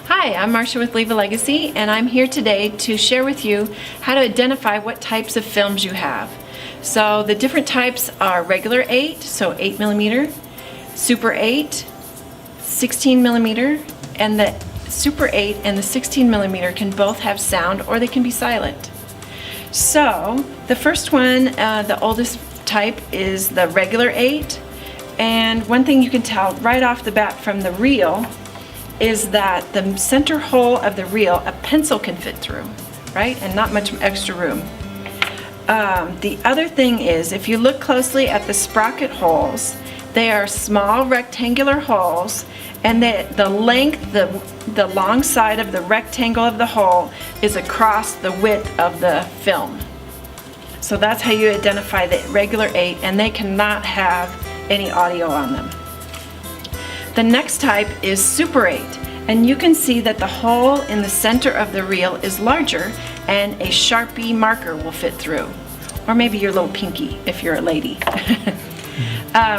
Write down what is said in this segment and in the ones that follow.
Hi, I'm Marsha with Leave a Legacy, and I'm here today to share with you how to identify what types of films you have. So the different types are regular 8, so 8mm, Super 8, 16mm, and the Super 8 and the 16mm can both have sound or they can be silent. So the first one, the oldest type, is the regular 8, and one thing you can tell right off the bat from the reel is that the center hole of the reel, a pencil can fit through, right? And not much extra room. The other thing is, if you look closely at the sprocket holes, they are small rectangular holes, and the length, the long side of the rectangle of the hole is across the width of the film. So that's how you identify the regular 8, and they cannot have any audio on them. The next type is Super 8, and you can see that the hole in the center of the reel is larger and a Sharpie marker will fit through. Or maybe your little pinky if you're a lady.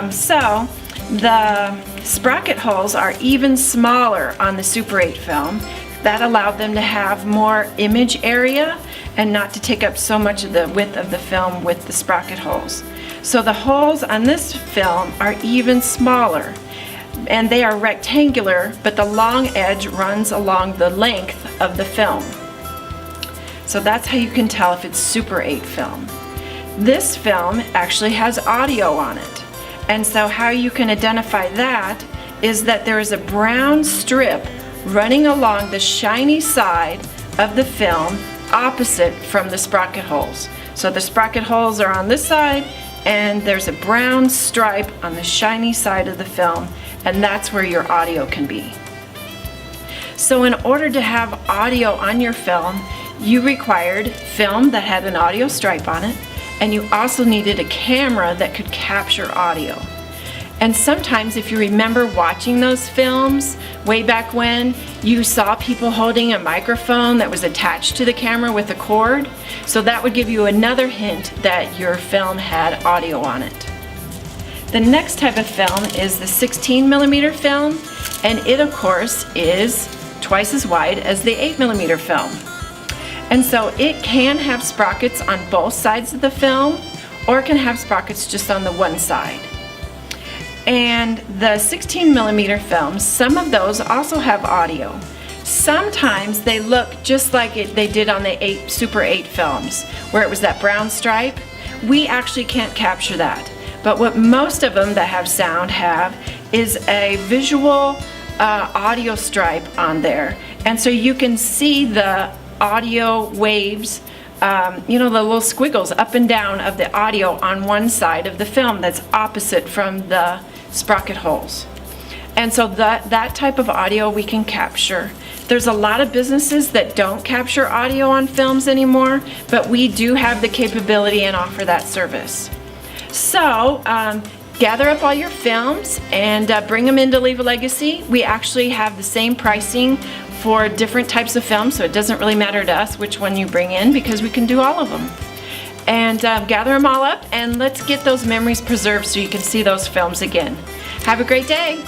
So the sprocket holes are even smaller on the Super 8 film. That allowed them to have more image area and not to take up so much of the width of the film with the sprocket holes. So the holes on this film are even smaller, and they are rectangular, but the long edge runs along the length of the film. So that's how you can tell if it's Super 8 film. This film actually has audio on it, and so how you can identify that is that there is a brown strip running along the shiny side of the film opposite from the sprocket holes. So the sprocket holes are on this side, and there's a brown stripe on the shiny side of the film, and that's where your audio can be. So in order to have audio on your film, you required film that had an audio stripe on it, and you also needed a camera that could capture audio. And sometimes, if you remember watching those films way back when, you saw people holding a microphone that was attached to the camera with a cord. So that would give you another hint that your film had audio on it. The next type of film is the 16mm film, and it of course is twice as wide as the 8mm film. And so it can have sprockets on both sides of the film, or it can have sprockets just on the one side. And the 16mm films, some of those also have audio. Sometimes they look just like they did on the Super 8 films, where it was that brown stripe. We actually can't capture that. But what most of them that have sound have is a visual audio stripe on there. And so you can see the audio waves, you know, the little squiggles up and down of the audio on one side of the film that's opposite from the sprocket holes. And so that type of audio we can capture. There's a lot of businesses that don't capture audio on films anymore, but we do have the capability and offer that service. So gather up all your films and bring them in to Leave a Legacy. We actually have the same pricing for different types of films, so it doesn't really matter to us which one you bring in because we can do all of them. And gather them all up and let's get those memories preserved so you can see those films again. Have a great day.